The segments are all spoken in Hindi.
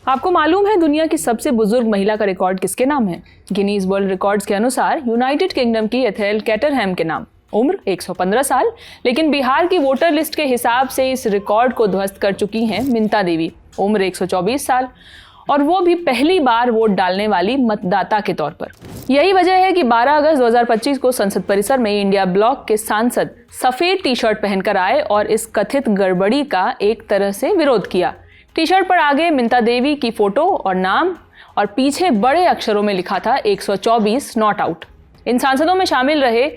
आपको मालूम है दुनिया की सबसे बुजुर्ग महिला का रिकॉर्ड किसके नाम है? गिनीज वर्ल्ड रिकॉर्ड्स के अनुसार यूनाइटेड किंगडम की एथेल कैटरहैम के नाम। उम्र 115 साल, लेकिन बिहार की वोटर लिस्ट के हिसाब से इस रिकॉर्ड को ध्वस्त कर चुकी हैं मिंता देवी। उम्र 124 साल, और वो भी पहली बार वोट डालने वाली मतदाता के तौर पर। यही वजह है कि 12 अगस्त 2025 को संसद परिसर में इंडिया ब्लॉक के सांसद सफेद टी शर्ट पहनकर आए और इस कथित गड़बड़ी का एक तरह से विरोध किया। टी शर्ट पर आगे मिंता देवी की फोटो और नाम, और पीछे बड़े अक्षरों में लिखा था 124 नॉट आउट। इन सांसदों में शामिल रहे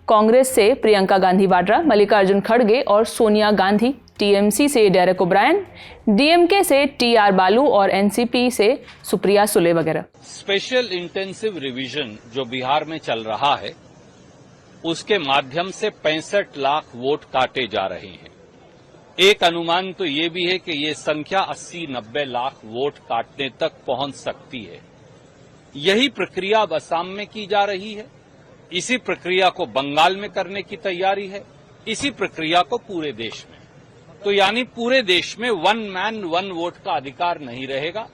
कांग्रेस से प्रियंका गांधी वाड्रा, मल्लिकार्जुन खड़गे और सोनिया गांधी, टीएमसी से डेरेक ओब्रायन, डीएमके से टीआर बालू और एनसीपी से सुप्रिया सुले वगैरह। स्पेशल इंटेंसिव रिवीजन जो बिहार में चल रहा है, उसके माध्यम से 65 लाख वोट काटे जा रहे हैं। एक अनुमान तो ये भी है कि ये संख्या 80-90 लाख वोट काटने तक पहुंच सकती है। यही प्रक्रिया अब असम में की जा रही है, इसी प्रक्रिया को बंगाल में करने की तैयारी है, इसी प्रक्रिया को पूरे देश में। तो यानी पूरे देश में वन मैन वन वोट का अधिकार नहीं रहेगा।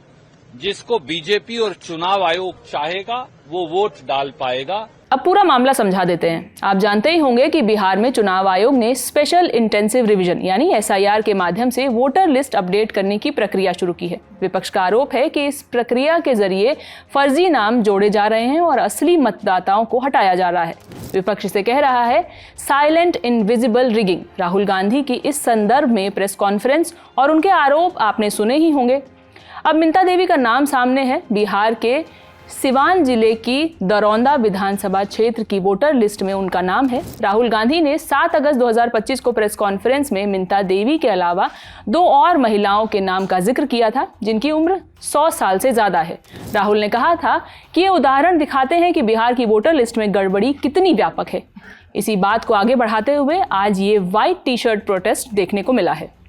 जिसको बीजेपी और चुनाव आयोग चाहेगा वो वोट डाल पाएगा। अब पूरा मामला समझा देते हैं। आप जानते ही होंगे कि बिहार में चुनाव आयोग ने स्पेशल इंटेंसिव रिवीजन यानी एसआईआर के माध्यम से वोटर लिस्ट अपडेट करने की प्रक्रिया शुरू की है। विपक्ष का आरोप है कि इस प्रक्रिया के जरिए फर्जी नाम जोड़े जा रहे हैं और असली मतदाताओं को हटाया जा रहा है। विपक्ष इसे कह रहा है silent invisible rigging. Rahul Gandhi की इस संदर्भ में प्रेस कॉन्फ्रेंस और उनके आरोप आपने सुने ही होंगे। अब मिंता देवी का नाम सामने है। बिहार के सिवान जिले की दरौंदा विधानसभा क्षेत्र की वोटर लिस्ट में उनका नाम है। राहुल गांधी ने 7 अगस्त 2025 को प्रेस कॉन्फ्रेंस में मिंता देवी के अलावा 2 और महिलाओं के नाम का जिक्र किया था जिनकी उम्र 100 साल से ज्यादा है। राहुल ने कहा था कि ये उदाहरण दिखाते हैं कि बिहार की वोटर लिस्ट में गड़बड़ी कितनी व्यापक है। इसी बात को आगे बढ़ाते हुए आज ये व्हाइट टी शर्ट प्रोटेस्ट देखने को मिला है।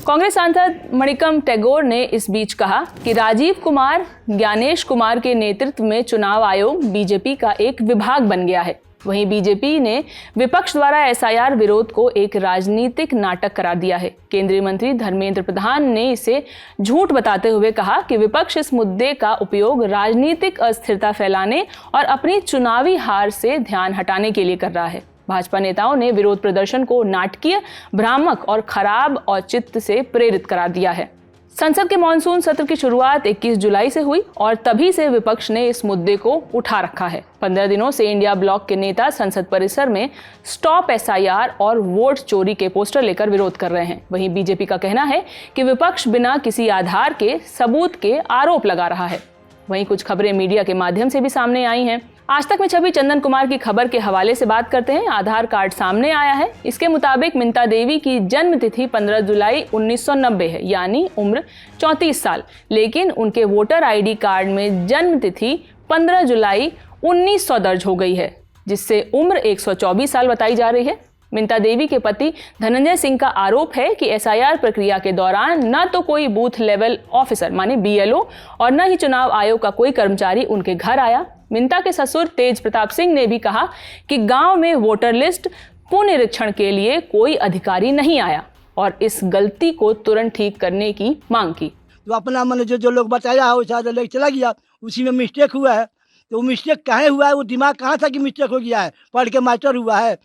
कांग्रेस सांसद मणिकम टैगोर ने इस बीच कहा कि राजीव कुमार, ज्ञानेश कुमार के नेतृत्व में चुनाव आयोग बीजेपी का एक विभाग बन गया है। वहीं बीजेपी ने विपक्ष द्वारा एसआईआर विरोध को एक राजनीतिक नाटक करार दिया है। केंद्रीय मंत्री धर्मेंद्र प्रधान ने इसे झूठ बताते हुए कहा कि विपक्ष इस मुद्दे का उपयोग राजनीतिक अस्थिरता फैलाने और अपनी चुनावी हार से ध्यान हटाने के लिए कर रहा है। भाजपा नेताओं ने विरोध प्रदर्शन को नाटकीय, भ्रामक और खराब औचित्य से प्रेरित करार दिया है। संसद के मॉनसून सत्र की शुरुआत 21 जुलाई से हुई और तभी से विपक्ष ने इस मुद्दे को उठा रखा है। 15 दिनों से इंडिया ब्लॉक के नेता संसद परिसर में स्टॉप एसआईआर और वोट चोरी के पोस्टर लेकर विरोध कर रहे हैं। वहीं बीजेपी का कहना है कि विपक्ष बिना किसी आधार के सबूत के आरोप लगा रहा है। वहीं कुछ खबरें मीडिया के माध्यम से भी सामने आई हैं। आज तक में छवि चंदन कुमार की खबर के हवाले से बात करते हैं। आधार कार्ड सामने आया है। इसके मुताबिक मिंता देवी की जन्म तिथि 15 जुलाई 1990 है, यानी उम्र 34 साल। लेकिन उनके वोटर आईडी कार्ड में जन्म तिथि 15 जुलाई 1900 दर्ज हो गई है, जिससे उम्र 124 साल बताई जा रही है। मिंता देवी के पति धनंजय सिंह का आरोप है कि एसआईआर प्रक्रिया के दौरान न तो कोई बूथ लेवल ऑफिसर माने बीएलओ और न ही चुनाव आयोग का कोई कर्मचारी उनके घर आया। मिंता के ससुर तेज प्रताप सिंह ने भी कहा कि गांव में वोटर लिस्ट पुनरीक्षण के लिए कोई अधिकारी नहीं आया और इस गलती को तुरंत ठीक करने की मांग की। तो अपना मन जो लोग बताया है वैसा लेके चला गया, उसी में मिस्टेक हुआ है। तो वो मिस्टेक काहे हुआ है, वो दिमाग कहाँ था कि मिस्टेक हो गया है? पढ़ के मास्टर हुआ है,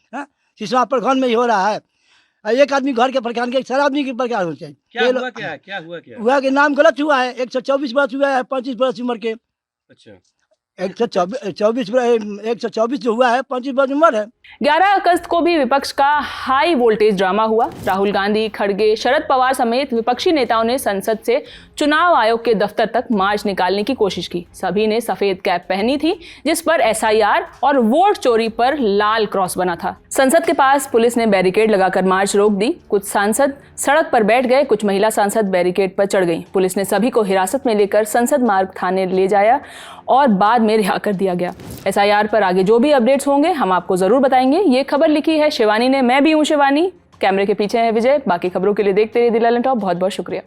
सिसवा प्रखंड में ही हो रहा है। एक आदमी घर के प्रखंड के, सारा आदमी के प्रकार होना चाहिए। क्या हुआ कि नाम गलत हुआ है। 124 वर्ष हुआ है 25 वर्ष उम्र के। अच्छा, 124 जो हुआ है 25 वर्ष उम्र है। 11 अगस्त को भी विपक्ष का हाई वोल्टेज ड्रामा हुआ। राहुल गांधी, खड़गे, शरद पवार समेत विपक्षी नेताओं ने संसद से चुनाव आयोग के दफ्तर तक मार्च निकालने की कोशिश की। सभी ने सफेद कैप पहनी थी जिस पर एसआईआर और वोट चोरी पर लाल क्रॉस बना था। संसद के पास पुलिस ने बैरिकेड लगाकर मार्च रोक दी। कुछ सांसद सड़क पर बैठ गए, कुछ महिला सांसद बैरिकेड पर चढ़ गईं। पुलिस ने सभी को हिरासत में लेकर संसद मार्ग थाने ले जाया और बाद में रिहा कर दिया गया। एसआईआर पर आगे जो भी अपडेट्स होंगे हम आपको जरूर बताएंगे। ये खबर लिखी है शिवानी ने, मैं भी हूँ शिवानी। कैमरे के पीछे है विजय। बाकी खबरों के लिए देखते रहिए द ललन टॉप। बहुत बहुत शुक्रिया।